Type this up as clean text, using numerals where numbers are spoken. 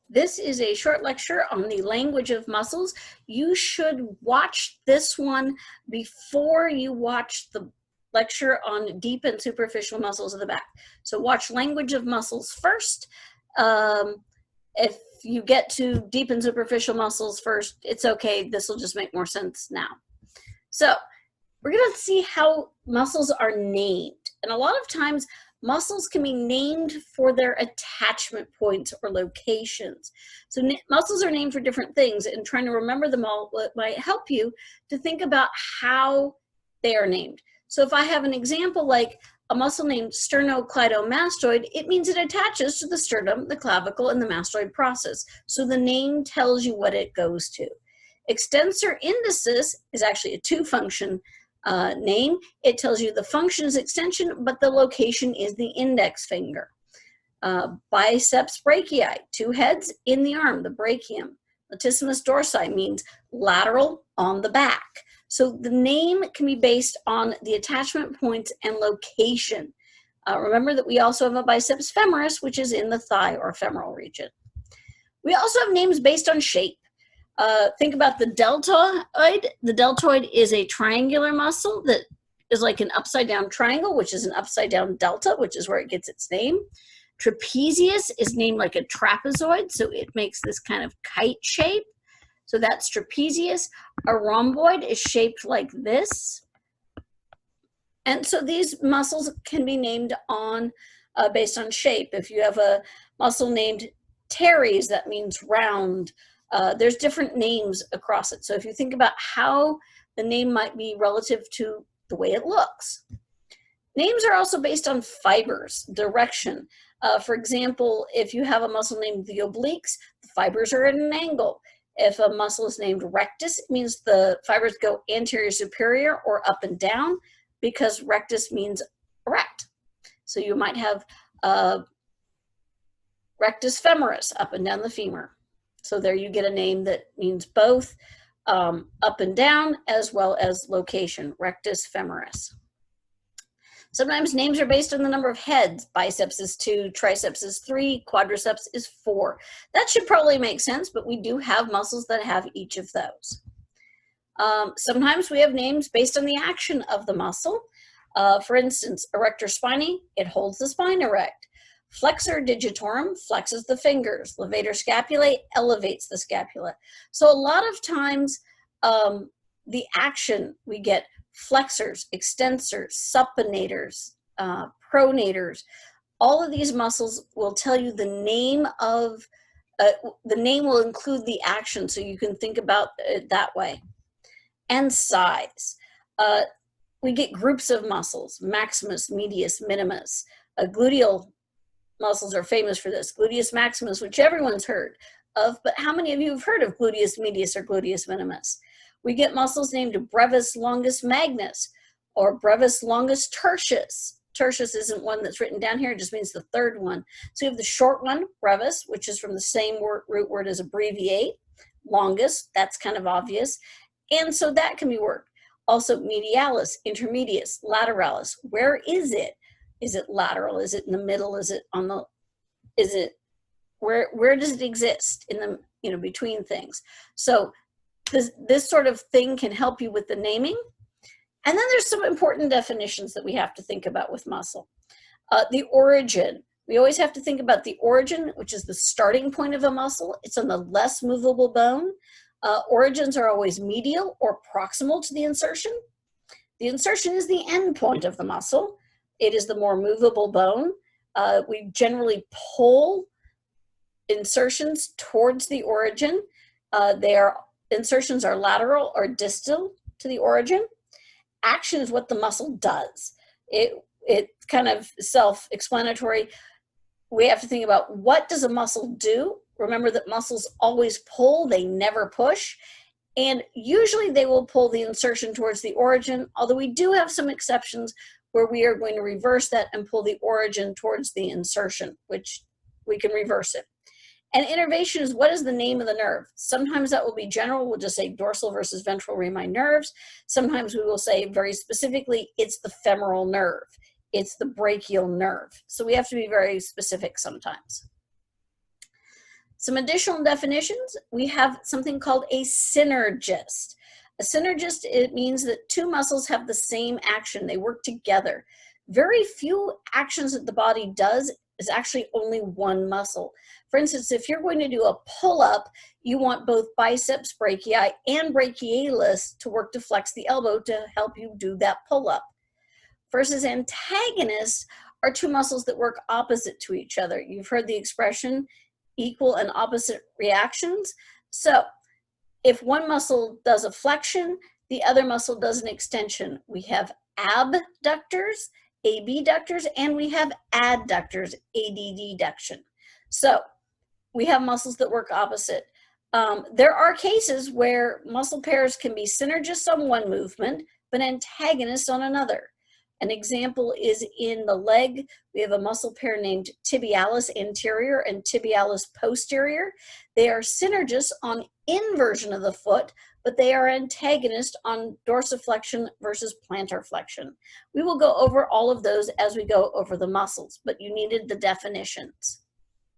This is a short lecture on the language of muscles. You should watch this one before you watch the lecture on deep and superficial muscles of the back. So watch language of muscles first. If you get to deep and superficial muscles first, it's okay. This will just make more sense now. So we're going to see how muscles are named. And a lot of times muscles can be named for their attachment points or locations. So muscles are named for different things, and trying to remember them all might help you to think about how they are named. So if I have an example like a muscle named sternocleidomastoid, it means it attaches to the sternum, the clavicle, and the mastoid process. So the name tells you what it goes to. Extensor indicis is actually a two-function name. It tells you the function is extension, but the location is the index finger. Biceps brachii, two heads in the arm, the brachium. Latissimus dorsi means lateral on the back. So the name can be based on the attachment points and location. Remember that we also have a biceps femoris, which is in the thigh or femoral region. We also have names based on shape. Think about the deltoid. The deltoid is a triangular muscle that is like an upside down triangle, which is an upside down delta, which is where it gets its name. Trapezius is named like a trapezoid, so it makes this kind of kite shape. So that's trapezius. A rhomboid is shaped like this. And so these muscles can be named on based on shape. If you have a muscle named teres, that means round. There's different names across it. So if you think about how the name might be relative to the way it looks. Names are also based on fibers, direction. For example, if you have a muscle named the obliques, the fibers are at an angle. If a muscle is named rectus, it means the fibers go anterior superior or up and down, because rectus means erect. So you might have rectus femoris, up and down the femur. So there you get a name that means both up and down as well as location, rectus femoris. Sometimes names are based on the number of heads. Biceps is 2, triceps is 3, quadriceps is 4. That should probably make sense, but we do have muscles that have each of those. Sometimes we have names based on the action of the muscle. For instance, erector spinae, it holds the spine erect. Flexor digitorum flexes the fingers. Levator scapulae elevates the scapula. So a lot of times the action, we get flexors, extensors, supinators, pronators. All of these muscles will tell you the name of, the name will include the action, so you can think about it that way. And size. We get groups of muscles, maximus, medius, minimus. Gluteal muscles are famous for this. Gluteus maximus, which everyone's heard of, but how many of you have heard of gluteus medius or gluteus minimus? We get muscles named brevis longus magnus or brevis longus tertius. Tertius isn't one that's written down here, it just means the third one. So you have the short one, brevis, which is from the same root word as abbreviate. Longus, that's kind of obvious. And so that can be worked. Also medialis, intermedius, lateralis. Where is it? Is it lateral? Is it in the middle? Is it on the, is it, where does it exist in the, you know, between things? So this sort of thing can help you with the naming. And then there's some important definitions that we have to think about with muscle. The origin. We always have to think about the origin, which is the starting point of a muscle. It's on the less movable bone. Origins are always medial or proximal to the insertion. The insertion is the end point of the muscle. It is the more movable bone. We generally pull insertions towards the origin. Insertions are lateral or distal to the origin. Action is what the muscle does. It's kind of self-explanatory. We have to think about, what does a muscle do? Remember that muscles always pull, they never push. And usually they will pull the insertion towards the origin, although we do have some exceptions where we are going to reverse that and pull the origin towards the insertion, which we can reverse it. And innervation is, what is the name of the nerve? Sometimes that will be general. We'll just say dorsal versus ventral rami nerves. Sometimes we will say very specifically, it's the femoral nerve. It's the brachial nerve. So we have to be very specific sometimes. Some additional definitions, we have something called a synergist. A synergist, it means that two muscles have the same action. They work together. Very few actions that the body does is actually only one muscle. For instance, if you're going to do a pull-up, you want both biceps brachii and brachialis to work to flex the elbow to help you do that pull-up. Versus antagonists are two muscles that work opposite to each other. You've heard the expression equal and opposite reactions. So if one muscle does a flexion, the other muscle does an extension. We have abductors, abductors, and we have adductors, adduction. So we have muscles that work opposite. There are cases where muscle pairs can be synergists on one movement, but antagonists on another. An example is in the leg. We have a muscle pair named tibialis anterior and tibialis posterior. They are synergists on inversion of the foot, but they are antagonists on dorsiflexion versus plantar flexion. We will go over all of those as we go over the muscles, but you needed the definitions.